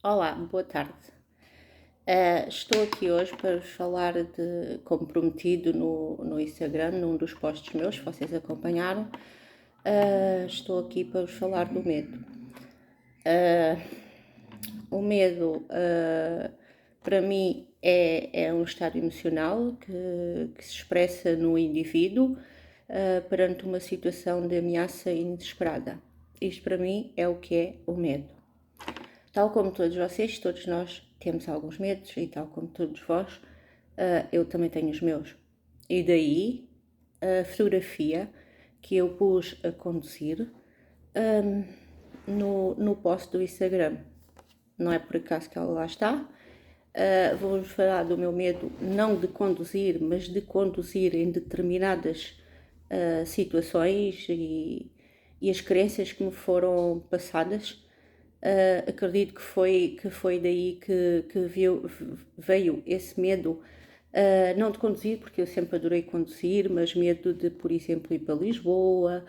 Olá, boa tarde. Estou aqui hoje para vos falar como prometido no Instagram, num dos posts meus, se vocês acompanharam. Estou aqui para vos falar do medo. O medo, para mim, é um estado emocional que se expressa no indivíduo perante uma situação de ameaça inesperada. Isto, para mim, é o que é o medo. Tal como todos vocês, todos nós temos alguns medos e tal como todos vós, eu também tenho os meus. E daí a fotografia que eu pus a conduzir no post do Instagram. Não é por acaso que ela lá está. Vou-vos falar do meu medo, não de conduzir, mas de conduzir em determinadas situações e as crenças que me foram passadas. Acredito que foi daí que veio esse medo, não de conduzir, porque eu sempre adorei conduzir, mas medo de, por exemplo, ir para Lisboa,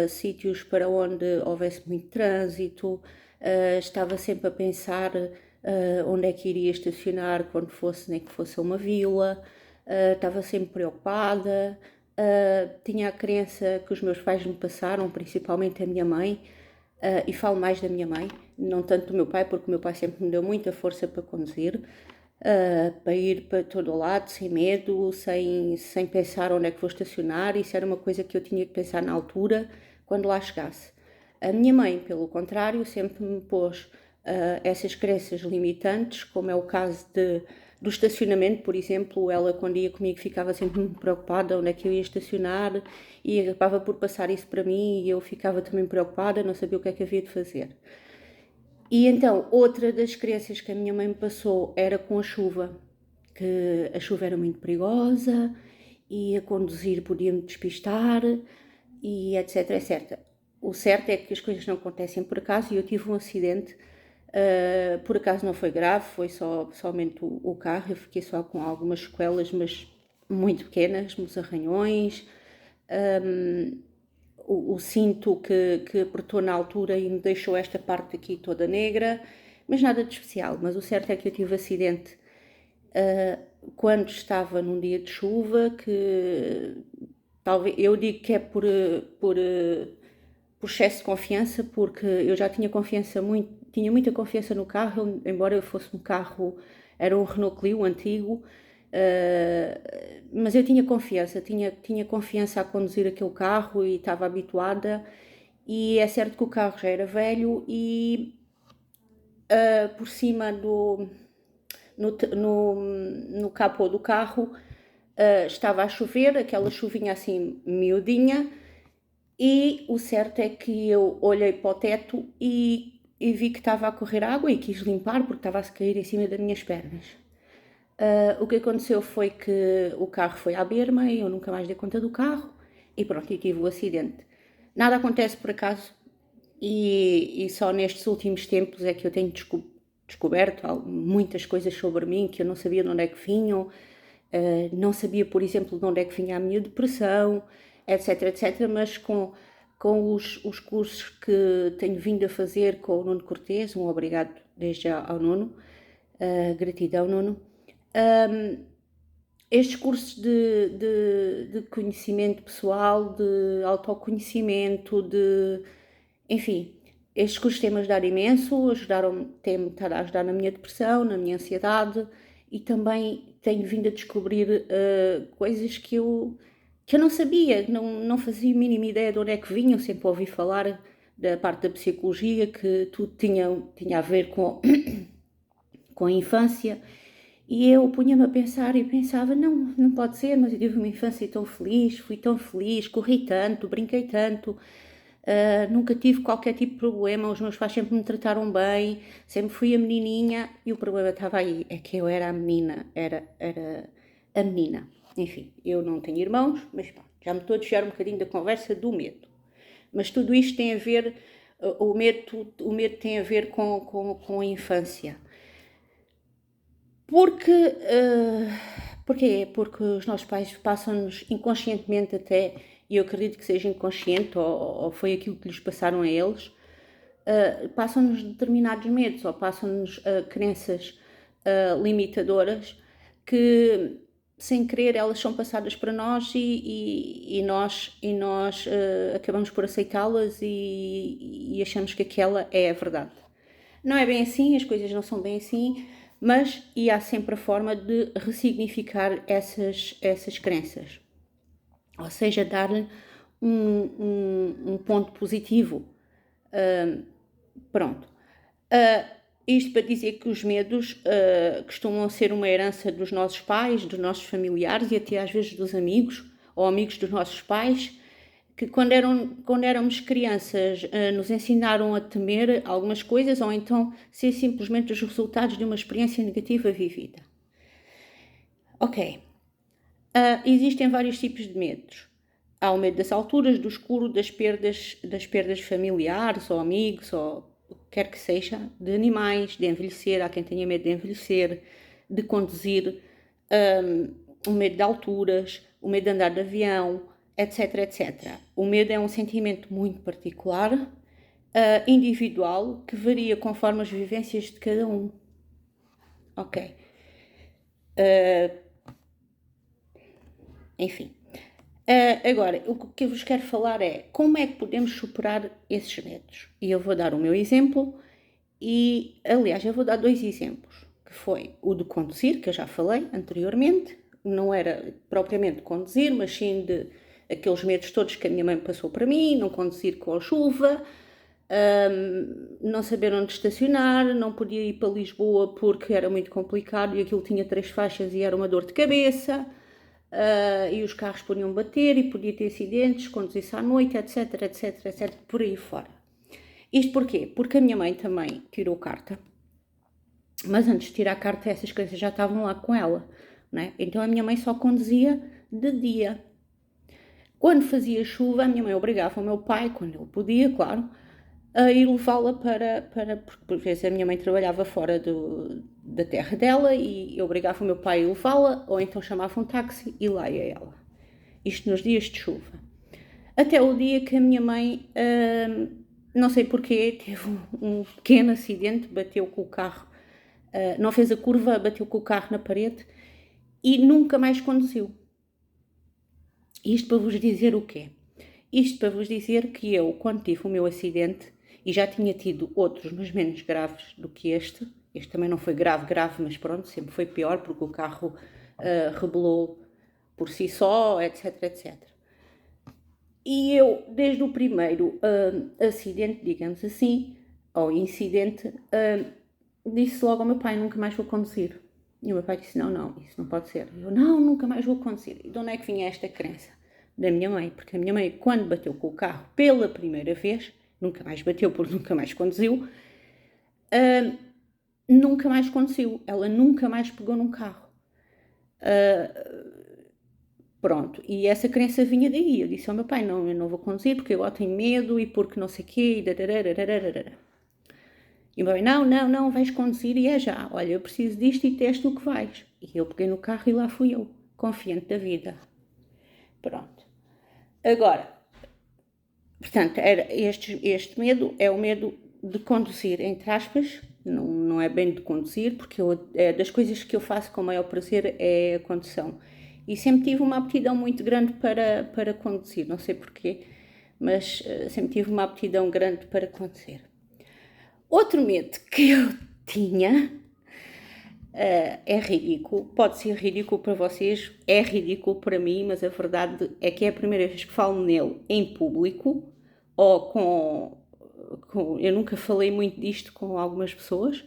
sítios para onde houvesse muito trânsito. Estava sempre a pensar onde é que iria estacionar quando fosse, nem que fosse a uma vila. Estava sempre preocupada. Tinha a crença que os meus pais me passaram, principalmente a minha mãe, e falo mais da minha mãe, não tanto do meu pai, porque o meu pai sempre me deu muita força para conduzir, para ir para todo o lado, sem medo, sem pensar onde é que vou estacionar. Isso era uma coisa que eu tinha que pensar na altura, quando lá chegasse. A minha mãe, pelo contrário, sempre me pôs essas crenças limitantes, como é o caso do estacionamento, por exemplo. Ela, quando ia comigo, ficava sempre muito preocupada onde é que eu ia estacionar e acabava por passar isso para mim e eu ficava também preocupada, não sabia o que é que havia de fazer. E então, outra das crenças que a minha mãe me passou era com a chuva, que a chuva era muito perigosa e a conduzir podia-me despistar e etc, etc. O certo é que as coisas não acontecem por acaso e eu tive um acidente. Por acaso não foi grave, foi somente o carro. Eu fiquei só com algumas sequelas, mas muito pequenas, uns arranhões. O cinto que apertou na altura e me deixou esta parte aqui toda negra, mas nada de especial. Mas o certo é que eu tive acidente quando estava num dia de chuva, que talvez eu digo que é por excesso de confiança, porque eu já tinha muita confiança no carro, embora eu fosse um carro, era um Renault Clio antigo, mas eu tinha confiança a conduzir aquele carro e estava habituada. E é certo que o carro já era velho e por cima no capô do carro estava a chover, aquela chuvinha assim miudinha. E o certo é que eu olhei para o teto e vi que estava a correr água e quis limpar porque estava a se cair em cima das minhas pernas. O que aconteceu foi que o carro foi à berma e eu nunca mais dei conta do carro e pronto, e tive o acidente. Nada acontece por acaso e só nestes últimos tempos é que eu tenho descoberto muitas coisas sobre mim que eu não sabia de onde é que vinham. Não sabia, por exemplo, de onde é que vinha a minha depressão, etc, etc, mas com os cursos que tenho vindo a fazer com o Nuno Cortês, um obrigado desde já ao Nuno, gratidão Nuno. Estes cursos de conhecimento pessoal, de autoconhecimento, enfim, estes cursos têm-me ajudado imenso, têm-me estado a ajudar na minha depressão, na minha ansiedade, e também tenho vindo a descobrir coisas que eu não sabia, não fazia a mínima ideia de onde é que vinham. Sempre ouvi falar da parte da psicologia, que tudo tinha a ver com a infância, e eu punha-me a pensar e pensava, não pode ser, mas eu tive uma infância tão feliz, fui tão feliz, corri tanto, brinquei tanto, nunca tive qualquer tipo de problema, os meus pais sempre me trataram bem, sempre fui a menininha, e o problema estava aí, é que eu era a menina, era a menina. Enfim, eu não tenho irmãos, mas pá, já me estou a desviar um bocadinho da conversa do medo. Mas tudo isto tem a ver, o medo tem a ver com a infância. Porquê? Porque os nossos pais passam-nos inconscientemente até, e eu acredito que seja inconsciente, ou foi aquilo que lhes passaram a eles, passam-nos determinados medos ou passam-nos crenças limitadoras que, sem querer, elas são passadas para nós e nós acabamos por aceitá-las e achamos que aquela é a verdade. Não é bem assim, as coisas não são bem assim, mas há sempre a forma de ressignificar essas crenças. Ou seja, dar-lhe um ponto positivo. Pronto. Isto para dizer que os medos costumam ser uma herança dos nossos pais, dos nossos familiares e até às vezes dos amigos ou amigos dos nossos pais, que quando éramos crianças nos ensinaram a temer algumas coisas ou então ser simplesmente os resultados de uma experiência negativa vivida. Ok. Existem vários tipos de medos. Há o medo das alturas, do escuro, das perdas familiares ou amigos ou o que quer que seja, de animais, de envelhecer, há quem tenha medo de envelhecer, de conduzir, o medo de alturas, o medo de andar de avião, etc, etc. O medo é um sentimento muito particular, individual, que varia conforme as vivências de cada um. Ok. Enfim. Agora, o que eu vos quero falar é como é que podemos superar esses medos. E eu vou dar o meu exemplo e, aliás, eu vou dar 2 exemplos, que foi o de conduzir, que eu já falei anteriormente, não era propriamente conduzir, mas sim de aqueles medos todos que a minha mãe passou para mim, não conduzir com a chuva, não saber onde estacionar, não podia ir para Lisboa porque era muito complicado e aquilo tinha 3 faixas e era uma dor de cabeça. E os carros podiam bater e podia ter acidentes, conduzir-se à noite, etc, etc, etc, por aí fora. Isto porquê? Porque a minha mãe também tirou carta, mas antes de tirar a carta essas crianças já estavam lá com ela, né? Então a minha mãe só conduzia de dia. Quando fazia chuva, a minha mãe obrigava o meu pai, quando ele podia, claro, a ir levá-la porque por vezes a minha mãe trabalhava fora da terra dela e eu obrigava o meu pai a levá-la, ou então chamava um táxi e lá ia ela. Isto nos dias de chuva. Até o dia que a minha mãe, não sei porquê, teve um pequeno acidente, bateu com o carro, não fez a curva, bateu com o carro na parede e nunca mais conduziu. Isto para vos dizer o quê? Isto para vos dizer que eu, quando tive o meu acidente, e já tinha tido outros, mas menos graves do que este também não foi grave, mas pronto, sempre foi pior, porque o carro rebelou por si só, etc, etc. E eu, desde o primeiro acidente, digamos assim, ou incidente, disse logo ao meu pai, nunca mais vou conduzir. E o meu pai disse, não, isso não pode ser. Eu, não, nunca mais vou conduzir. E de onde é que vinha esta crença? Da minha mãe, porque a minha mãe, quando bateu com o carro pela primeira vez, nunca mais bateu porque nunca mais conduziu, nunca mais conduziu, ela nunca mais pegou num carro. Pronto, e essa crença vinha daí, eu disse ao meu pai, não, eu não vou conduzir porque eu tenho medo e porque não sei o quê, e o meu pai, não, vais conduzir e é já, olha, eu preciso disto e teste o que vais. E eu peguei no carro e lá fui eu, confiante da vida. Pronto. Agora, portanto, este medo é o medo de conduzir, entre aspas, não é bem de conduzir, porque das coisas que eu faço com o maior prazer é a condução. E sempre tive uma aptidão muito grande para conduzir, não sei porquê, mas sempre tive uma aptidão grande para conduzir. Outro medo que eu tinha é ridículo, pode ser ridículo para vocês, é ridículo para mim, mas a verdade é que é a primeira vez que falo nele em público, ou eu nunca falei muito disto com algumas pessoas,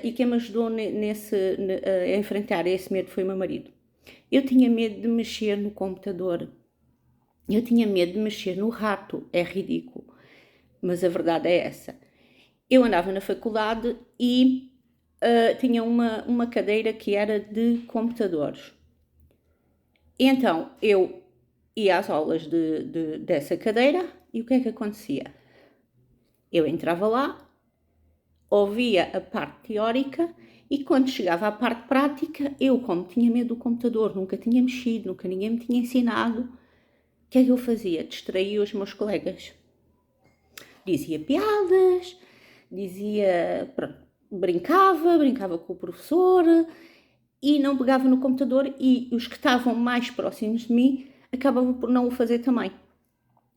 e quem me ajudou a enfrentar esse medo foi o meu marido. Eu tinha medo de mexer no computador, eu tinha medo de mexer no rato, é ridículo, mas a verdade é essa. Eu andava na faculdade e tinha uma cadeira que era de computadores. Então, eu ia às aulas dessa cadeira e o que é que acontecia? Eu entrava lá, ouvia a parte teórica e quando chegava à parte prática, eu, como tinha medo do computador, nunca tinha mexido, nunca ninguém me tinha ensinado, o que é que eu fazia? Distraía os meus colegas. dizia piadas, dizia, pronto, brincava com o professor e não pegava no computador, e os que estavam mais próximos de mim acabavam por não o fazer também.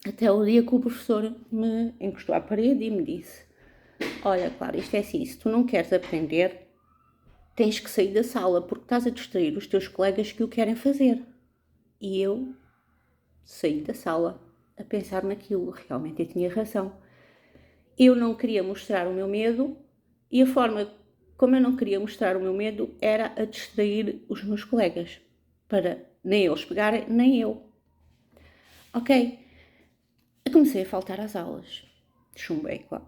Até o dia que o professor me encostou à parede e me disse: olha, Clara, isto é assim, se tu não queres aprender, tens que sair da sala, porque estás a distrair os teus colegas que o querem fazer. E eu saí da sala a pensar naquilo, realmente eu tinha razão. Eu não queria mostrar o meu medo, e a forma como eu não queria mostrar o meu medo era a distrair os meus colegas, para nem eles pegarem, nem eu. Ok, eu comecei a faltar às aulas. Chumbei, claro.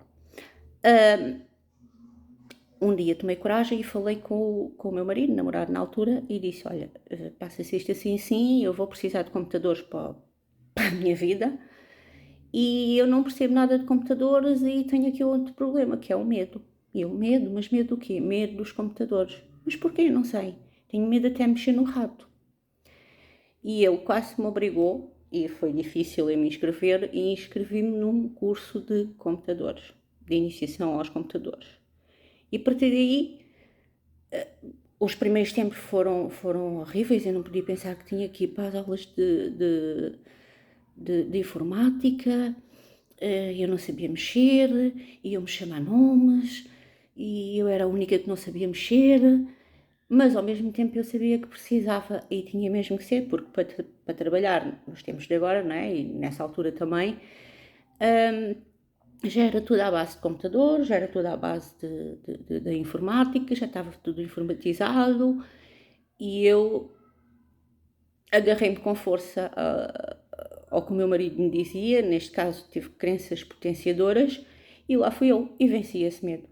Um dia tomei coragem e falei com o meu marido, namorado na altura, e disse: olha, passa-se isto assim, sim, eu vou precisar de computadores para a minha vida, e eu não percebo nada de computadores e tenho aqui outro problema, que é o medo. E eu, medo? Mas medo do quê? Medo dos computadores. Mas porquê? Não sei. Tenho medo até mexer no rato. E ele quase me obrigou, e foi difícil eu me inscrever, e inscrevi-me num curso de computadores, de iniciação aos computadores. E a partir daí, os primeiros tempos foram horríveis. Eu não podia pensar que tinha que ir para as aulas de informática. Eu não sabia mexer, iam-me chamar nomes, e eu era a única que não sabia mexer, mas ao mesmo tempo eu sabia que precisava, e tinha mesmo que ser, porque para trabalhar nos tempos de agora, não é? E nessa altura também, já era tudo à base de computador, já era tudo à base de informática, já estava tudo informatizado, e eu agarrei-me com força ao que o meu marido me dizia. Neste caso tive crenças potenciadoras, e lá fui eu e venci esse medo.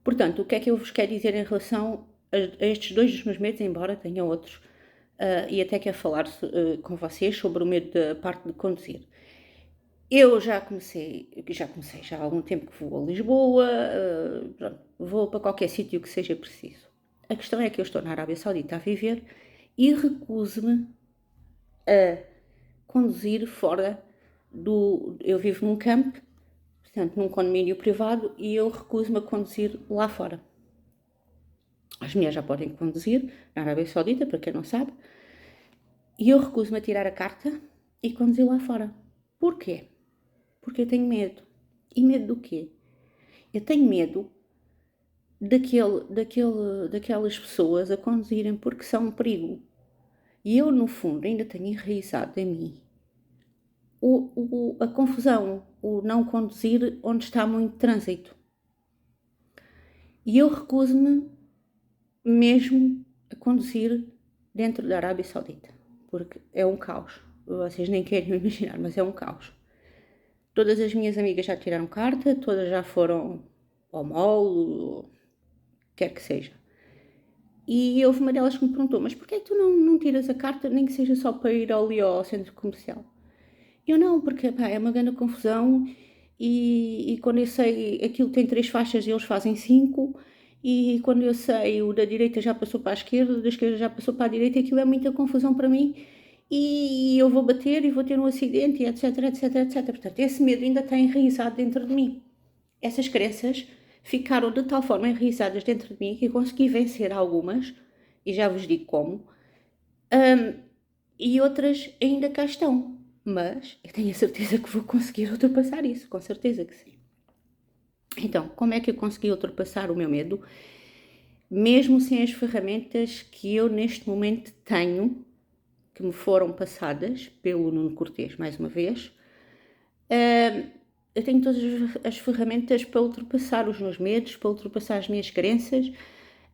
Portanto, o que é que eu vos quero dizer em relação a estes dois dos meus medos, embora tenha outros, e até quero falar com vocês sobre o medo da parte de conduzir. Eu já comecei já há algum tempo que vou a Lisboa, pronto, vou para qualquer sítio que seja preciso. A questão é que eu estou na Arábia Saudita a viver e recuso-me a conduzir fora do... Eu vivo num campo, portanto num condomínio privado, e eu recuso-me a conduzir lá fora. As mulheres já podem conduzir na Arábia Saudita, para quem não sabe, e eu recuso-me a tirar a carta e conduzir lá fora. Porquê? Porque eu tenho medo. E medo do quê? Eu tenho medo daquelas pessoas a conduzirem porque são um perigo. E eu, no fundo, ainda tenho enraizado em mim a confusão, o não conduzir onde está muito trânsito. E eu recuso-me mesmo a conduzir dentro da Arábia Saudita, porque é um caos. Vocês nem querem imaginar, mas é um caos. Todas as minhas amigas já tiraram carta, todas já foram ao mall, quer que seja. E houve uma delas que me perguntou: mas porquê é que tu não tiras a carta, nem que seja só para ir ali ao centro comercial? Eu não, porque pá, é uma grande confusão, e quando eu sei, aquilo tem 3 faixas e eles fazem 5, e quando eu sei, o da direita já passou para a esquerda, o da esquerda já passou para a direita, aquilo é muita confusão para mim, e eu vou bater e vou ter um acidente, e etc, etc, etc. Portanto, esse medo ainda está enraizado dentro de mim. Essas crenças ficaram de tal forma enraizadas dentro de mim que eu consegui vencer algumas, e já vos digo como, e outras ainda cá estão. Mas eu tenho a certeza que vou conseguir ultrapassar isso, com certeza que sim. Então, como é que eu consegui ultrapassar o meu medo, mesmo sem as ferramentas que eu neste momento tenho, que me foram passadas pelo Nuno Cortês, mais uma vez? Eu tenho todas as ferramentas para ultrapassar os meus medos, para ultrapassar as minhas crenças.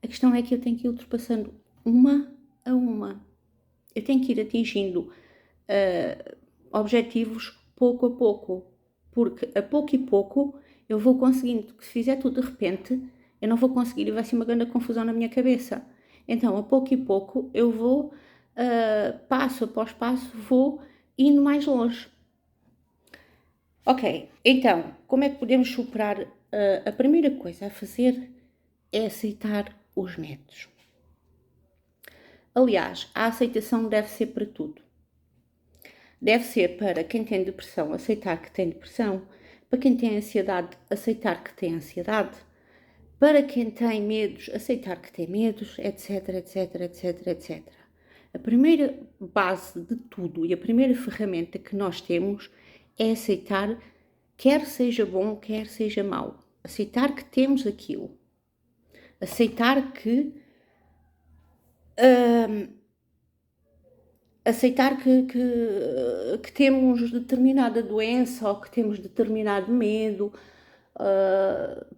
A questão é que eu tenho que ir ultrapassando uma a uma. Eu tenho que ir atingindo objetivos pouco a pouco, porque a pouco e pouco eu vou conseguindo. Que se fizer tudo de repente, eu não vou conseguir e vai ser uma grande confusão na minha cabeça. Então, a pouco e pouco, eu vou, passo após passo, vou indo mais longe. Ok, então, como é que podemos superar? A primeira coisa a fazer é aceitar os medos. Aliás, a aceitação deve ser para tudo. Deve ser para quem tem depressão aceitar que tem depressão, Para quem tem ansiedade, aceitar que tem ansiedade. Para quem tem medos, aceitar que tem medos, etc, etc, etc, etc. A primeira base de tudo e a primeira ferramenta que nós temos é aceitar, quer seja bom, quer seja mau. Aceitar que temos aquilo. Aceitar que temos determinada doença ou que temos determinado medo,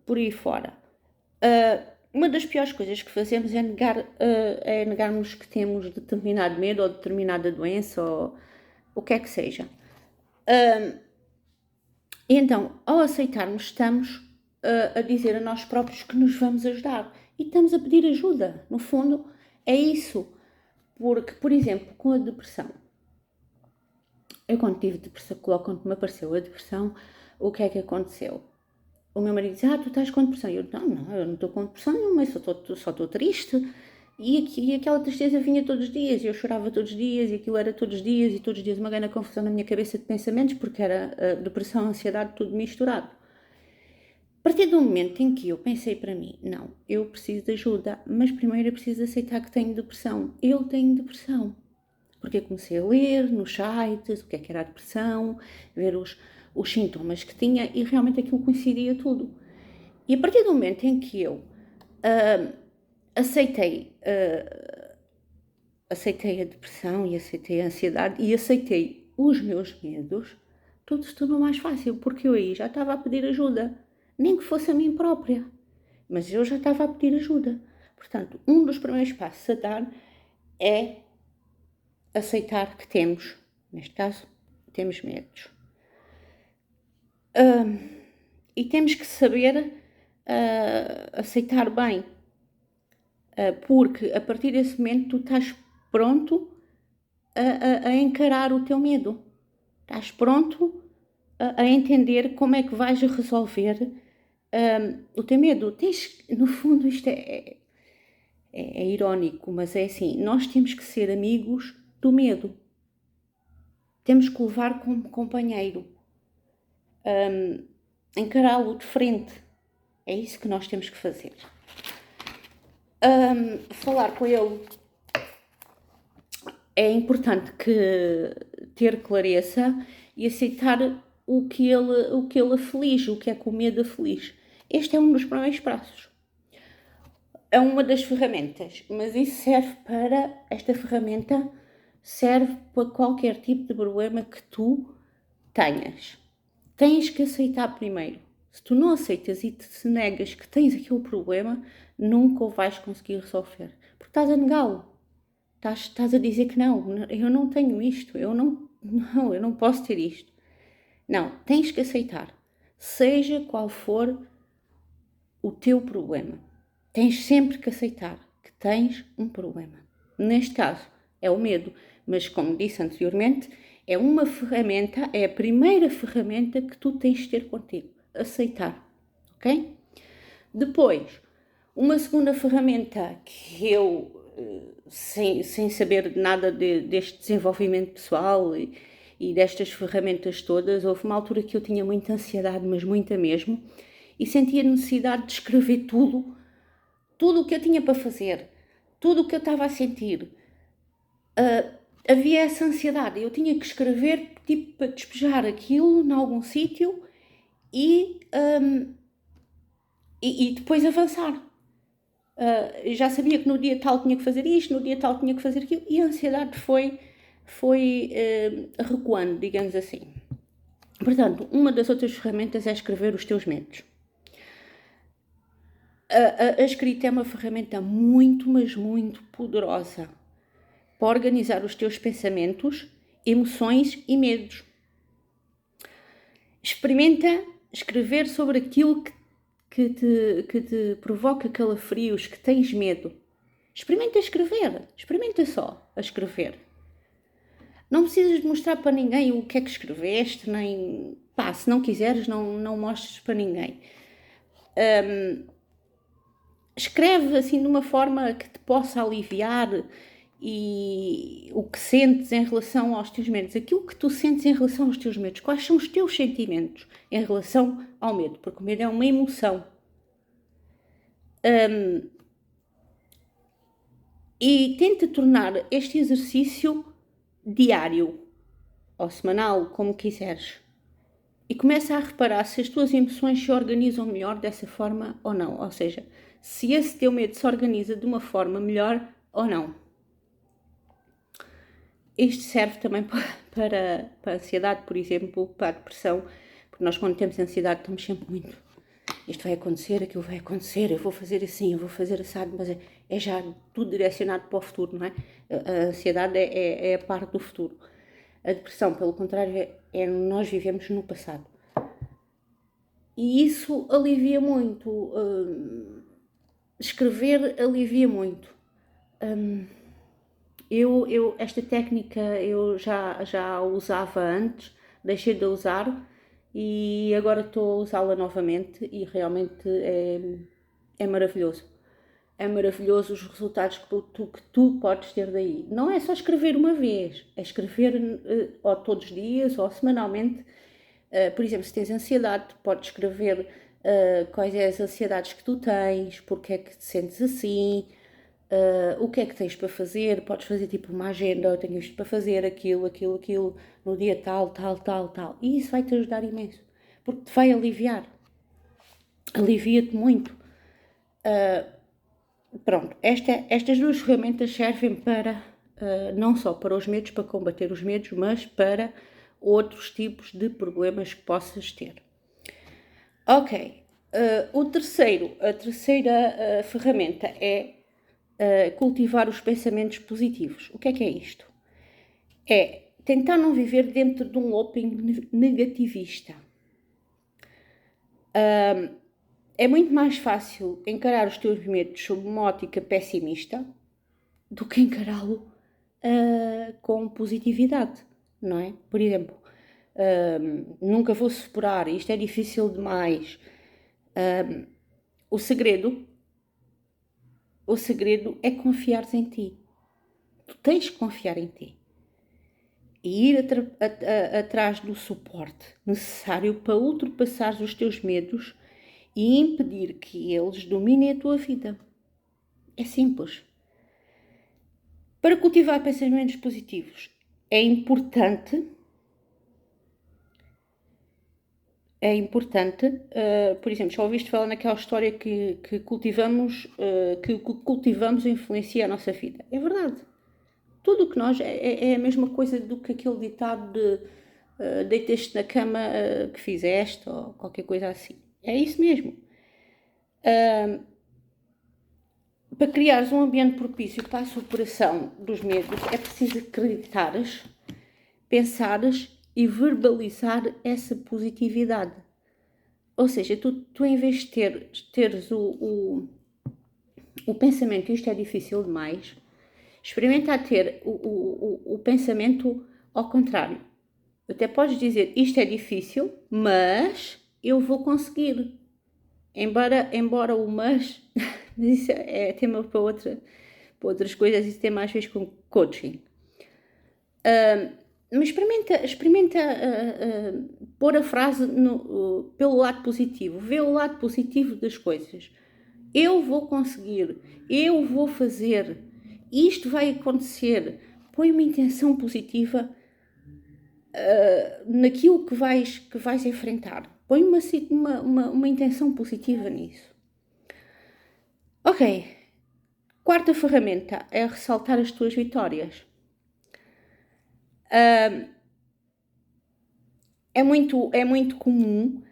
por aí fora. Uma das piores coisas que fazemos é negarmos que temos determinado medo ou determinada doença ou o que é que seja. Então, ao aceitarmos, estamos a dizer a nós próprios que nos vamos ajudar e estamos a pedir ajuda. No fundo, é isso. Porque, por exemplo, com a depressão, eu quando tive depressão, quando me apareceu a depressão, o que é que aconteceu? O meu marido disse, tu estás com depressão. E eu, não, eu não estou com depressão nenhuma, só estou triste. E aquela tristeza vinha todos os dias, e eu chorava todos os dias, e aquilo era todos os dias uma grande confusão na minha cabeça de pensamentos, porque era depressão, ansiedade, tudo misturado. A partir do momento em que eu pensei para mim, não, eu preciso de ajuda, mas primeiro eu preciso aceitar que tenho depressão. Eu tenho depressão. Porque eu comecei a ler nos sites o que era a depressão, ver os sintomas que tinha e realmente aquilo coincidia tudo. E a partir do momento em que eu aceitei a depressão e aceitei a ansiedade e aceitei os meus medos, tudo se tornou mais fácil, porque eu aí já estava a pedir ajuda, nem que fosse a mim própria, mas eu já estava a pedir ajuda. Portanto, um dos primeiros passos a dar é aceitar que temos, neste caso, temos medos. E temos que saber aceitar bem, porque a partir desse momento tu estás pronto a encarar o teu medo. Estás pronto a entender como é que vais resolver o teu medo. No fundo, isto é irónico, mas é assim, nós temos que ser amigos do medo. Temos que levar como companheiro. Encará-lo de frente. É isso que nós temos que fazer. Falar com ele. É importante ter clareza e aceitar o que ele aflige, o que é que o medo aflige. Este é um dos primeiros passos. É uma das ferramentas, mas isso esta ferramenta serve para qualquer tipo de problema que tu tenhas. Tens que aceitar primeiro. Se tu não aceitas e te negas que tens aquele problema, nunca o vais conseguir resolver. Porque estás a negá-lo. Estás a dizer que não, eu não tenho isto, eu não posso ter isto. Não, tens que aceitar. Seja qual for o teu problema. Tens sempre que aceitar que tens um problema. Neste caso, é o medo. Mas, como disse anteriormente, é uma ferramenta, é a primeira ferramenta que tu tens de ter contigo. Aceitar. Ok? Depois, uma segunda ferramenta que eu, sem saber nada deste desenvolvimento pessoal e destas ferramentas todas, houve uma altura que eu tinha muita ansiedade, mas muita mesmo, e sentia a necessidade de escrever tudo o que eu tinha para fazer, tudo o que eu estava a sentir. Havia essa ansiedade, eu tinha que escrever tipo para despejar aquilo em algum sítio e depois avançar. Já sabia que no dia tal tinha que fazer isto, no dia tal tinha que fazer aquilo, e a ansiedade foi recuando, digamos assim. Portanto, uma das outras ferramentas é escrever os teus medos. A escrita é uma ferramenta muito, mas muito poderosa para organizar os teus pensamentos, emoções e medos. Experimenta escrever sobre aquilo que te provoca calafrios, que tens medo. Experimenta escrever, experimenta só a escrever. Não precisas de mostrar para ninguém o que é que escreveste, nem... se não quiseres, não mostres para ninguém. Escreve assim de uma forma que te possa aliviar e o que sentes em relação aos teus medos, aquilo que tu sentes em relação aos teus medos, quais são os teus sentimentos em relação ao medo, porque o medo é uma emoção. E tenta tornar este exercício diário ou semanal, como quiseres. E começa a reparar se as tuas emoções se organizam melhor dessa forma ou não. Ou seja, se esse teu medo se organiza de uma forma melhor ou não. Isto serve também para a ansiedade, por exemplo, para a depressão, porque nós quando temos ansiedade estamos sempre muito, isto vai acontecer, aquilo vai acontecer, eu vou fazer assim, eu vou fazer assado, mas é já tudo direcionado para o futuro, não é? A ansiedade é a parte do futuro. A depressão, pelo contrário, nós vivemos no passado. E isso alivia muito. Escrever alivia muito. Esta técnica eu já a usava antes, deixei de usar e agora estou a usá-la novamente e realmente é maravilhoso. É maravilhoso os resultados que tu podes ter daí. Não é só escrever uma vez, é escrever ou todos os dias ou semanalmente. Por exemplo, se tens ansiedade, podes escrever quais é as ansiedades que tu tens, porque é que te sentes assim, o que é que tens para fazer. Podes fazer tipo uma agenda, eu tenho isto para fazer, aquilo, no dia tal. E isso vai-te ajudar imenso, porque te vai aliviar. Alivia-te muito. Pronto, estas duas ferramentas servem para, não só para os medos, para combater os medos, mas para outros tipos de problemas que possas ter. Ok, a terceira ferramenta é cultivar os pensamentos positivos. O que é isto? É tentar não viver dentro de um looping negativista. É muito mais fácil encarar os teus medos sob uma ótica pessimista do que encará-lo com positividade, não é? Por exemplo, nunca vou superar, isto é difícil demais. O segredo é confiares em ti. Tu tens que confiar em ti. E ir atrás do suporte necessário para ultrapassar os teus medos e impedir que eles dominem a tua vida. É simples. Para cultivar pensamentos positivos, é importante, por exemplo, já ouviste falar naquela história que cultivamos influencia a nossa vida. É verdade. Tudo o que nós é a mesma coisa do que aquele ditado de deitas-te na cama que fizeste ou qualquer coisa assim. É isso mesmo. Para criares um ambiente propício para a superação dos medos, é preciso acreditares, pensares e verbalizar essa positividade. Ou seja, tu em vez de teres o pensamento isto é difícil demais, experimenta ter o pensamento ao contrário. Até podes dizer isto é difícil, mas eu vou conseguir. Embora o mas isso é tema para outras coisas, isso tem mais a ver com coaching. Mas experimenta pôr a frase pelo lado positivo, vê o lado positivo das coisas. Eu vou conseguir, eu vou fazer, isto vai acontecer. Põe uma intenção positiva naquilo que vais enfrentar. Põe uma intenção positiva nisso. Ok, quarta ferramenta é ressaltar as tuas vitórias. É muito comum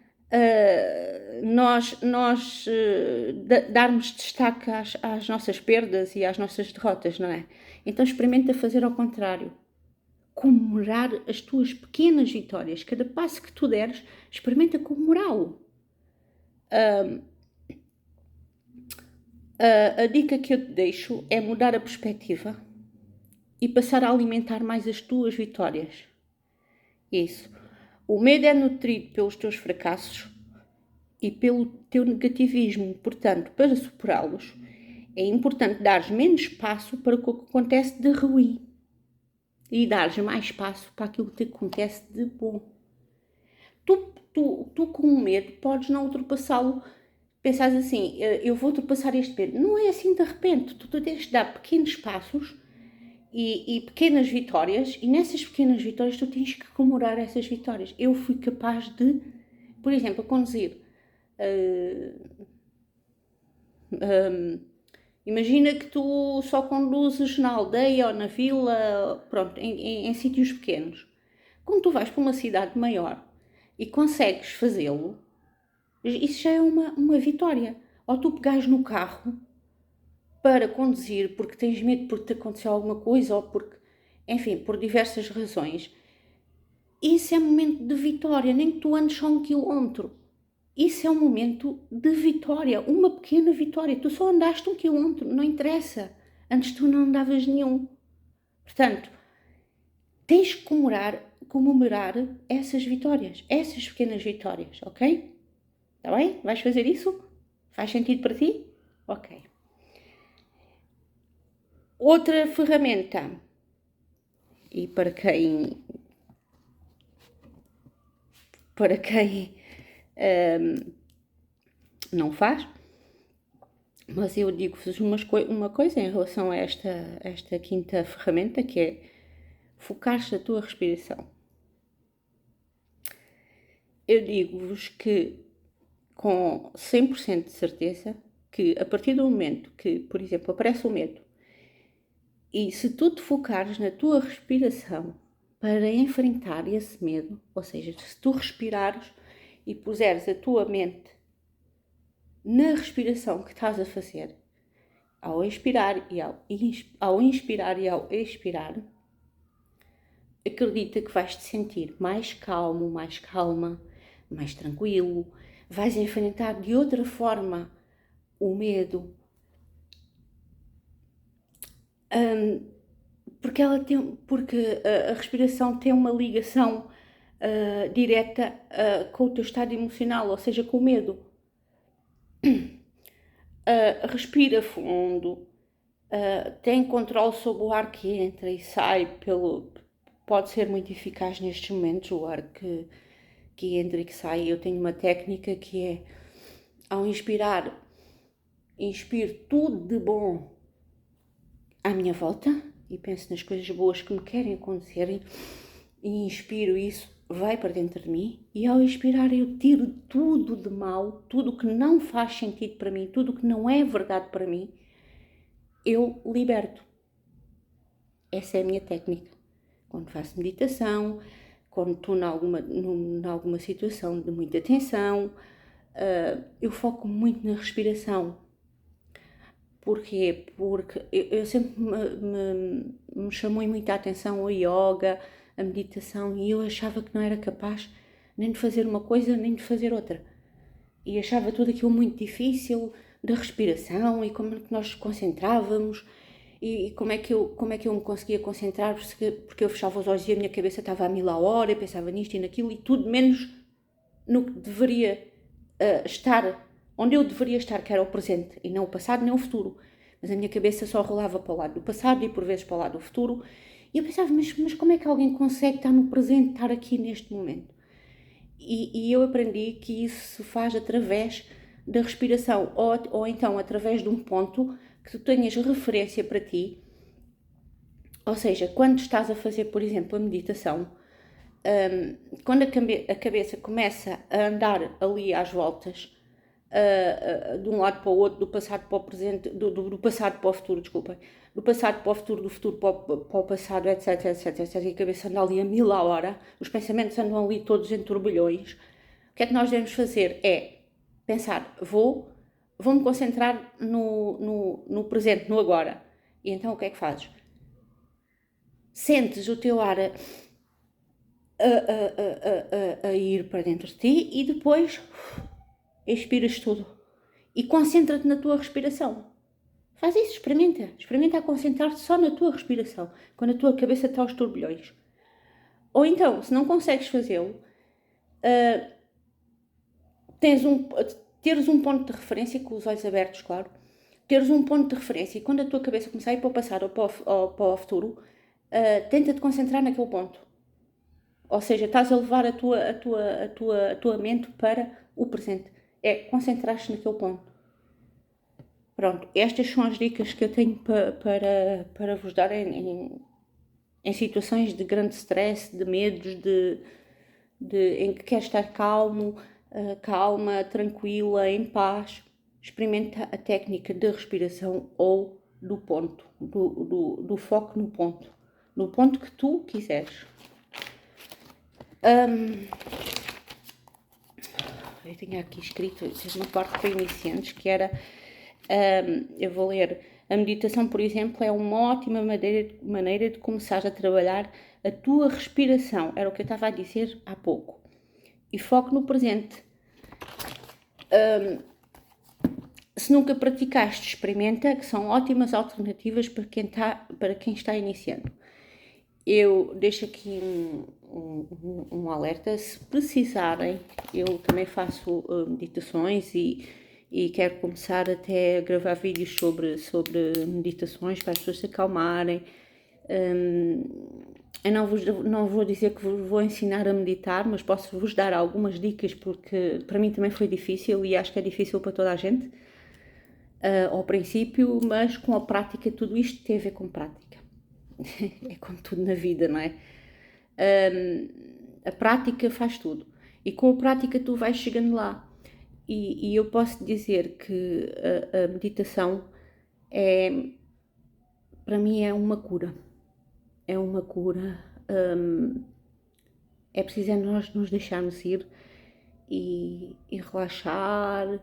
nós darmos destaque às nossas perdas e às nossas derrotas, não é? Então experimenta fazer ao contrário. Comemorar as tuas pequenas vitórias. Cada passo que tu deres, experimenta comemorá-lo. A dica que eu te deixo é mudar a perspectiva e passar a alimentar mais as tuas vitórias. Isso. O medo é nutrido pelos teus fracassos e pelo teu negativismo. Portanto, para superá-los, É importante dares menos espaço para o que acontece de ruim e dares mais espaço para aquilo que te acontece de bom. Tu com o medo podes não ultrapassá-lo, pensares assim, eu vou ultrapassar este medo. Não é assim de repente, tu tens de dar pequenos passos e pequenas vitórias, e nessas pequenas vitórias tu tens que comemorar essas vitórias. Eu fui capaz de, por exemplo, conduzir. Imagina que tu só conduzes na aldeia ou na vila, pronto, em sítios pequenos. Quando tu vais para uma cidade maior e consegues fazê-lo, isso já é uma vitória. Ou tu pegares no carro para conduzir porque tens medo porque te aconteceu alguma coisa ou porque, enfim, por diversas razões. Isso é um momento de vitória, nem que tu andes só 1 quilómetro. Isso é um momento de vitória, uma pequena vitória. Tu só andaste 1 quilómetro, não interessa. Antes tu não andavas nenhum. Portanto, tens que comemorar essas vitórias, essas pequenas vitórias, ok? Está bem? Vais fazer isso? Faz sentido para ti? Ok. Outra ferramenta, e para quem não faz, mas eu digo-vos uma coisa em relação a esta quinta ferramenta, que é focar-se na tua respiração. Eu digo-vos que com 100% de certeza que a partir do momento que, por exemplo, aparece o medo, e se tu te focares na tua respiração para enfrentar esse medo, ou seja, se tu respirares e puseres a tua mente na respiração que estás a fazer, ao inspirar e ao expirar, acredita que vais te sentir mais calmo, mais calma, mais tranquilo, vais enfrentar de outra forma o medo, porque a respiração tem uma ligação direta com o teu estado emocional, ou seja, com o medo. Respira fundo, tem controle sobre o ar que entra e sai pode ser muito eficaz nestes momentos, o ar que entra e que sai. Eu tenho uma técnica que é, ao inspirar, inspiro tudo de bom à minha volta e penso nas coisas boas que me querem acontecerem e inspiro isso, vai para dentro de mim, e ao expirar eu tiro tudo de mal, tudo que não faz sentido para mim, tudo que não é verdade para mim, eu liberto. Essa é a minha técnica. Quando faço meditação, quando estou em alguma situação de muita tensão, eu foco muito na respiração. Porquê? Porque eu sempre me chamou muita atenção a yoga, a meditação, e eu achava que não era capaz nem de fazer uma coisa nem de fazer outra. E achava tudo aquilo muito difícil, da respiração, e como é que nós nos concentrávamos, e como é que eu me conseguia concentrar, porque eu fechava os olhos e a minha cabeça estava a 1000 a hora, eu pensava nisto e naquilo, e tudo menos no que deveria estar, onde eu deveria estar, que era o presente, e não o passado nem o futuro. Mas a minha cabeça só rolava para o lado do passado e por vezes para o lado do futuro. E eu pensava, mas como é que alguém consegue estar no presente, estar aqui neste momento? E eu aprendi que isso se faz através da respiração, ou então através de um ponto que tu tenhas referência para ti. Ou seja, quando estás a fazer, por exemplo, a meditação, quando a cabeça começa a andar ali às voltas, de um lado para o outro, do passado para o presente, do passado para o futuro, desculpem, do passado para o futuro, do futuro para o passado, etc, etc, etc, e a cabeça anda ali a 1000 a hora, os pensamentos andam ali todos em turbilhões. O que é que nós devemos fazer? É pensar, vou-me concentrar no presente, no agora. E então o que é que fazes? Sentes o teu ar a ir para dentro de ti e depois expiras tudo. E concentra-te na tua respiração. Faz isso, experimenta a concentrar-te só na tua respiração, quando a tua cabeça está aos turbilhões. Ou então, se não consegues fazê-lo, teres um ponto de referência, com os olhos abertos, claro, teres um ponto de referência e quando a tua cabeça começar a ir para o passado ou para o futuro, tenta-te concentrar naquele ponto. Ou seja, estás a levar a tua mente para o presente. É concentrar-te naquele ponto. Pronto, estas são as dicas que eu tenho para vos dar em situações de grande stress, de medos, em que queres estar calmo, calma, tranquila, em paz. Experimenta a técnica de respiração ou do ponto, do foco no ponto que tu quiseres. Eu tinha aqui escrito uma parte para iniciantes que era, eu vou ler, a meditação, por exemplo, é uma ótima maneira de começar a trabalhar a tua respiração, era o que eu estava a dizer há pouco, e foco no presente. Se nunca praticaste, experimenta, que são ótimas alternativas para quem está iniciando. Eu deixo aqui um alerta, se precisarem, eu também faço meditações e quero começar até a gravar vídeos sobre meditações para as pessoas se acalmarem. Eu não vou dizer que vos vou ensinar a meditar, mas posso vos dar algumas dicas porque para mim também foi difícil e acho que é difícil para toda a gente ao princípio, mas com a prática tudo isto tem a ver com prática. É como tudo na vida, não é? A prática faz tudo. E com a prática tu vais chegando lá. E eu posso dizer que a meditação para mim é uma cura. É uma cura. É preciso nós nos deixarmos ir e relaxar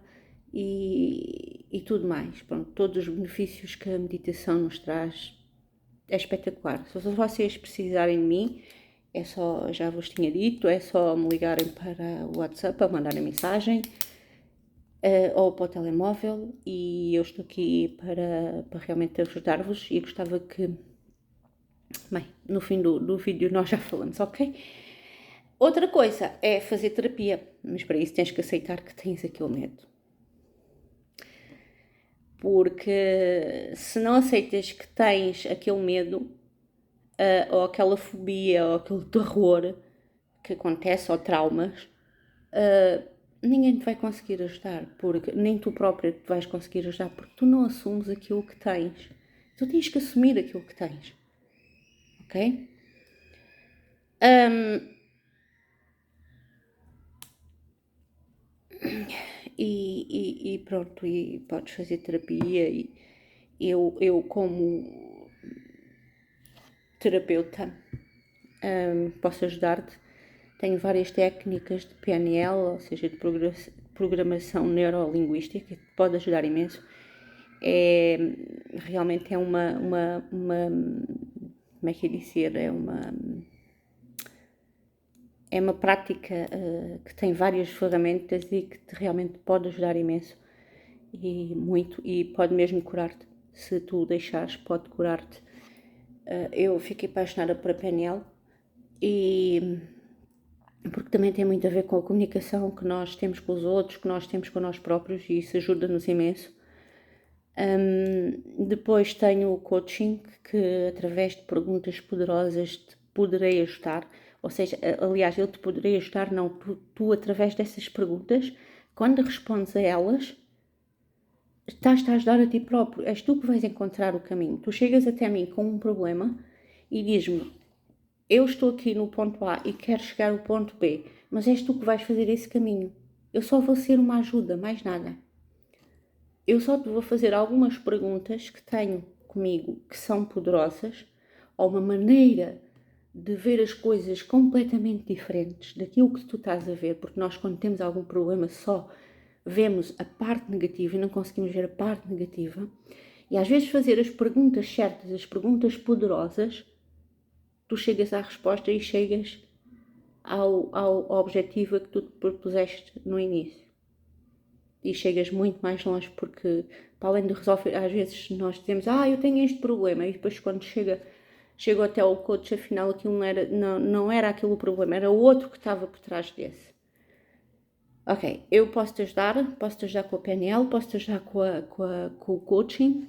e tudo mais. Pronto, todos os benefícios que a meditação nos traz. É espetacular. Se vocês precisarem de mim, é só, já vos tinha dito, é só me ligarem para o WhatsApp, para mandarem mensagem ou para o telemóvel e eu estou aqui para realmente ajudar-vos e gostava que, bem, no fim do vídeo nós já falamos, ok? Outra coisa é fazer terapia, mas para isso tens que aceitar que tens aquele medo. Porque se não aceitas que tens aquele medo, ou aquela fobia, ou aquele terror que acontece, ou traumas, ninguém te vai conseguir ajudar, porque nem tu própria te vais conseguir ajudar, porque tu não assumes aquilo que tens. Tu tens que assumir aquilo que tens, ok? E pronto, e podes fazer terapia e eu como terapeuta posso ajudar-te. Tenho várias técnicas de PNL, ou seja, de programação neurolinguística, que pode ajudar imenso. Realmente é uma como é que é dizer, é uma prática que tem várias ferramentas e que realmente pode ajudar imenso e muito, e pode mesmo curar-te, se tu deixares, pode curar-te. Eu fiquei apaixonada por a PNL e porque também tem muito a ver com a comunicação que nós temos com os outros, que nós temos com nós próprios e isso ajuda-nos imenso. Depois tenho o coaching, que através de perguntas poderosas te poderei ajudar, ou seja, aliás, eu te poderei ajudar, não, tu através dessas perguntas, quando respondes a elas, estás a ajudar a ti próprio, és tu que vais encontrar o caminho. Tu chegas até mim com um problema e dizes-me, eu estou aqui no ponto A e quero chegar ao ponto B, mas és tu que vais fazer esse caminho. Eu só vou ser uma ajuda, mais nada. Eu só te vou fazer algumas perguntas que tenho comigo que são poderosas, ou uma maneira de ver as coisas completamente diferentes daquilo que tu estás a ver, porque nós quando temos algum problema só vemos a parte negativa e não conseguimos ver a parte negativa. E às vezes fazer as perguntas certas, as perguntas poderosas, tu chegas à resposta e chegas ao objetivo que tu te propuseste no início. E chegas muito mais longe porque, para além de resolver, às vezes nós dizemos, eu tenho este problema, e depois quando chego até ao coach, afinal aquilo não era aquele o problema, era o outro que estava por trás desse. Ok, eu posso-te ajudar com a PNL, posso-te ajudar com o coaching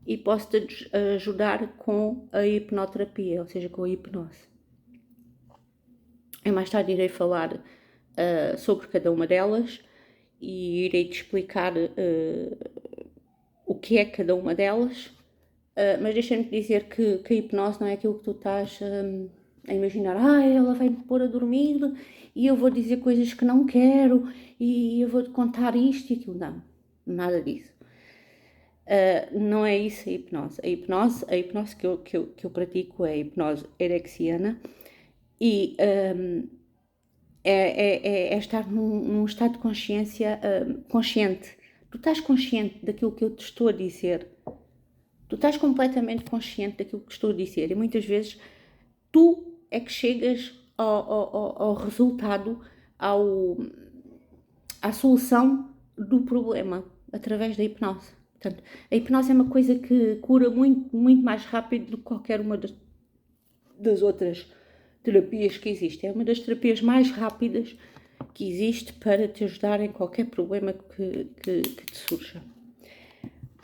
e posso-te ajudar com a hipnoterapia, ou seja, com a hipnose. Eu mais tarde irei falar sobre cada uma delas e irei-te explicar o que é cada uma delas, mas deixa-me dizer que a hipnose não é aquilo que tu estás a imaginar. Ela vai me pôr a dormir e eu vou dizer coisas que não quero e eu vou-te contar isto e aquilo. Não, nada disso. Não é isso a hipnose. A hipnose que eu pratico é a hipnose erexiana e é estar num estado de consciência consciente. Tu estás consciente daquilo que eu te estou a dizer. Tu estás completamente consciente daquilo que estou a dizer. E muitas vezes tu é que chegas ao resultado, à solução do problema através da hipnose. Portanto, a hipnose é uma coisa que cura muito, muito mais rápido do que qualquer uma das outras terapias que existem. É uma das terapias mais rápidas que existe para te ajudar em qualquer problema que te surja.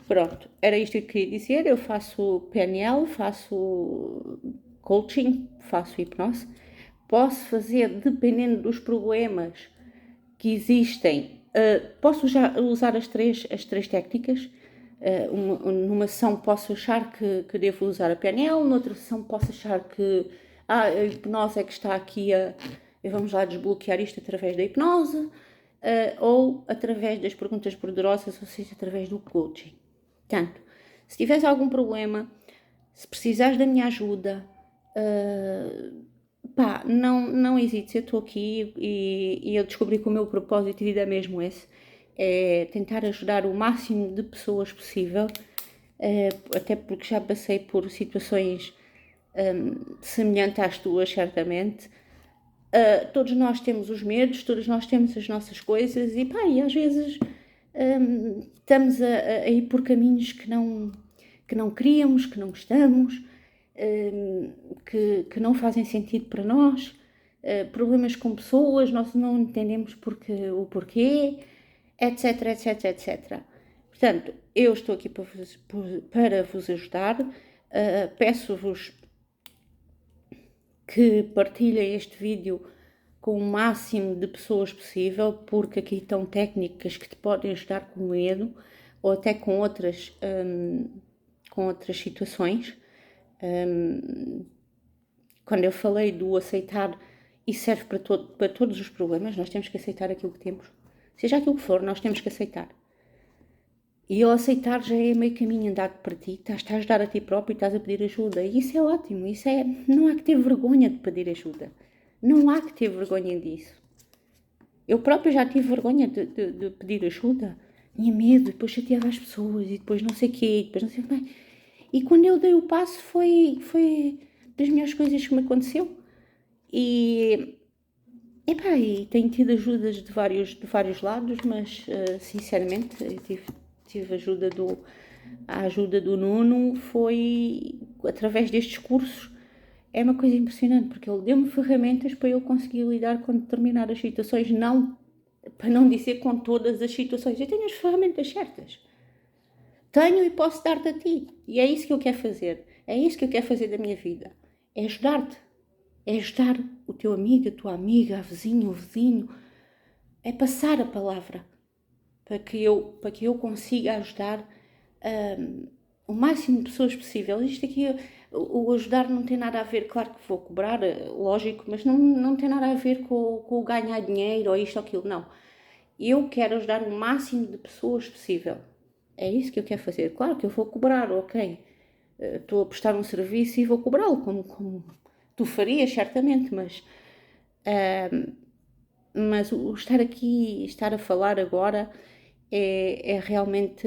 Pronto, era isto que eu queria dizer. Eu faço PNL, faço coaching, faço hipnose. Posso fazer, dependendo dos problemas que existem, posso usar as três técnicas. Numa sessão posso achar que devo usar a PNL, noutra sessão posso achar que a hipnose é que está aqui vamos lá desbloquear isto através da hipnose, ou através das perguntas poderosas, ou seja, através do coaching. Portanto, se tiveres algum problema, se precisares da minha ajuda, não hesites, eu estou aqui e eu descobri que o meu propósito de vida é mesmo esse, é tentar ajudar o máximo de pessoas possível, até porque já passei por situações semelhantes às tuas, certamente. Todos nós temos os medos, todos nós temos as nossas coisas e às vezes estamos a ir por caminhos que não queríamos, que não gostamos, que não fazem sentido para nós, problemas com pessoas, nós não entendemos o porquê, etc, etc, etc. Portanto, eu estou aqui para vos ajudar, peço-vos que partilhem este vídeo com o máximo de pessoas possível, porque aqui estão técnicas que te podem ajudar com o medo ou até com outras situações. Quando eu falei do aceitar, isso serve para todos os problemas, nós temos que aceitar aquilo que temos. Seja aquilo que for, nós temos que aceitar. E ao aceitar já é meio caminho andado para ti, estás a ajudar a ti próprio e estás a pedir ajuda. E isso é ótimo, não há que ter vergonha de pedir ajuda. Não há que ter vergonha disso. Eu própria já tive vergonha de pedir ajuda. Tinha medo, depois chateava as pessoas e depois não sei o quê, depois não sei o que mais. E quando eu dei o passo foi das melhores coisas que me aconteceu. E tenho tido ajudas de vários lados, mas sinceramente eu tive a ajuda do Nuno foi através destes cursos. É uma coisa impressionante, porque ele deu-me ferramentas para eu conseguir lidar com determinadas situações, para não dizer com todas as situações. Eu tenho as ferramentas certas. Tenho e posso dar-te a ti. E é isso que eu quero fazer. É isso que eu quero fazer da minha vida. É ajudar-te. É ajudar o teu amigo, a tua amiga, a vizinha, o vizinho. É passar a palavra para que eu consiga ajudar o máximo de pessoas possível. Isto aqui, o ajudar não tem nada a ver, claro que vou cobrar, lógico, mas não tem nada a ver com o ganhar dinheiro ou isto ou aquilo, não. Eu quero ajudar o máximo de pessoas possível. É isso que eu quero fazer. Claro que eu vou cobrar, ok. Estou a prestar um serviço e vou cobrá-lo, como tu farias, certamente, mas o estar aqui, estar a falar agora é realmente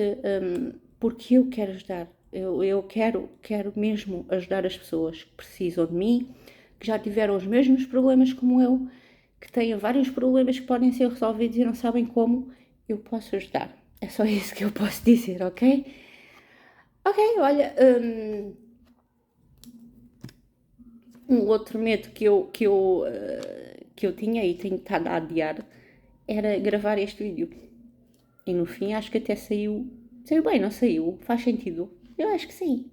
porque eu quero ajudar. Eu quero mesmo ajudar as pessoas que precisam de mim, que já tiveram os mesmos problemas como eu, que têm vários problemas que podem ser resolvidos e não sabem como. Eu posso ajudar. É só isso que eu posso dizer, ok? Ok, olha, um outro medo que eu tinha e tenho estado a adiar era gravar este vídeo. E no fim acho que até saiu bem, não saiu? Faz sentido? Eu acho que sim.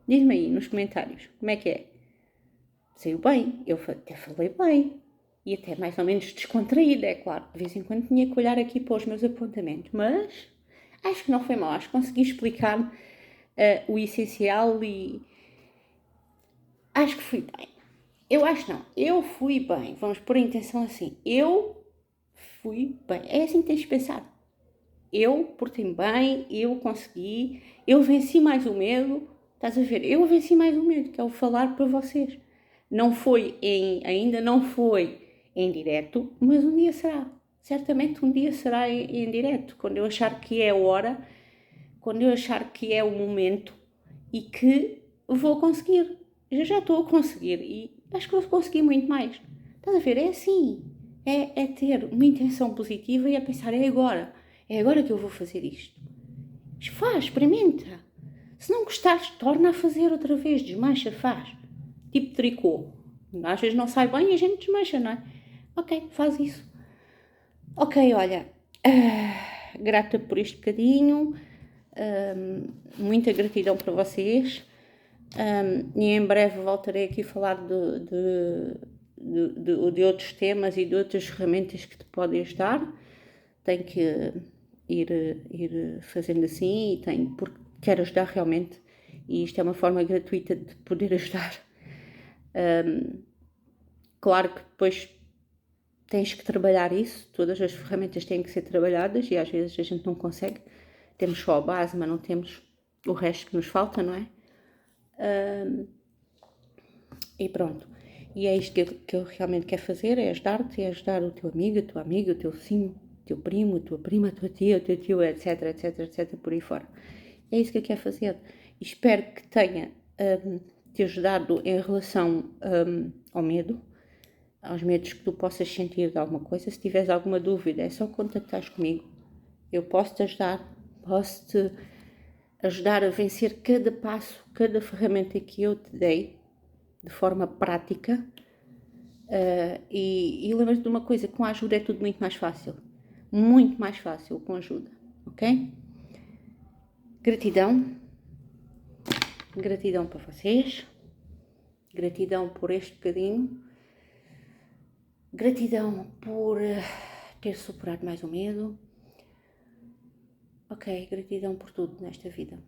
Diz-me aí nos comentários, como é que é? Saiu bem, eu até falei bem. E até mais ou menos descontraída, é claro. De vez em quando tinha que olhar aqui para os meus apontamentos. Mas acho que não foi mal. Acho que consegui explicar o essencial e acho que fui bem. Eu acho não. Eu fui bem. Vamos pôr a intenção assim. Eu fui bem. É assim que tens de pensar. Eu portei-me bem, eu consegui, eu venci mais o medo. Estás a ver? Eu venci mais o medo, que é o falar para vocês. Não foi ainda não foi em direto, mas um dia será. Certamente um dia será em direto, quando eu achar que é a hora, quando eu achar que é o momento e que vou conseguir. Eu já estou a conseguir e acho que vou conseguir muito mais. Estás a ver? É assim. É ter uma intenção positiva e é pensar, é agora que eu vou fazer isto. Faz, experimenta. Se não gostares, torna a fazer outra vez, desmancha, faz. Tipo tricô. Às vezes não sai bem e a gente desmancha, não é? Ok, faz isso. Ok, olha, grata por este bocadinho, muita gratidão para vocês, e em breve voltarei aqui a falar de outros temas e de outras ferramentas que te podem ajudar. Tenho que ir fazendo assim porque quero ajudar realmente e isto é uma forma gratuita de poder ajudar. Claro que depois tens que trabalhar isso, todas as ferramentas têm que ser trabalhadas e às vezes a gente não consegue, temos só a base, mas não temos o resto que nos falta, não é? E pronto, e é isto que eu realmente quero fazer, é ajudar-te, é ajudar o teu amigo, a tua amiga, o teu vizinho, o teu primo, a tua prima, a tua tia, o teu tio, etc, etc, etc, por aí fora. É isso que eu quero fazer e espero que tenha te ajudado em relação ao medo, aos medos que tu possas sentir de alguma coisa. Se tiveres alguma dúvida, é só contactares comigo. Eu posso-te ajudar, posso-te ajudar a vencer cada passo, cada ferramenta que eu te dei, de forma prática. E lembra-te de uma coisa, com a ajuda é tudo muito mais fácil. Muito mais fácil com ajuda, ok? Gratidão. Gratidão para vocês. Gratidão por este bocadinho. Gratidão por ter superado mais o medo. Ok, gratidão por tudo nesta vida.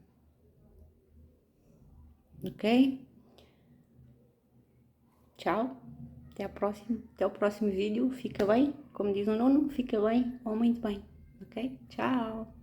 Ok? Tchau. Até o próximo vídeo. Fica bem. Como diz o nono, fica bem ou muito bem. Ok? Tchau.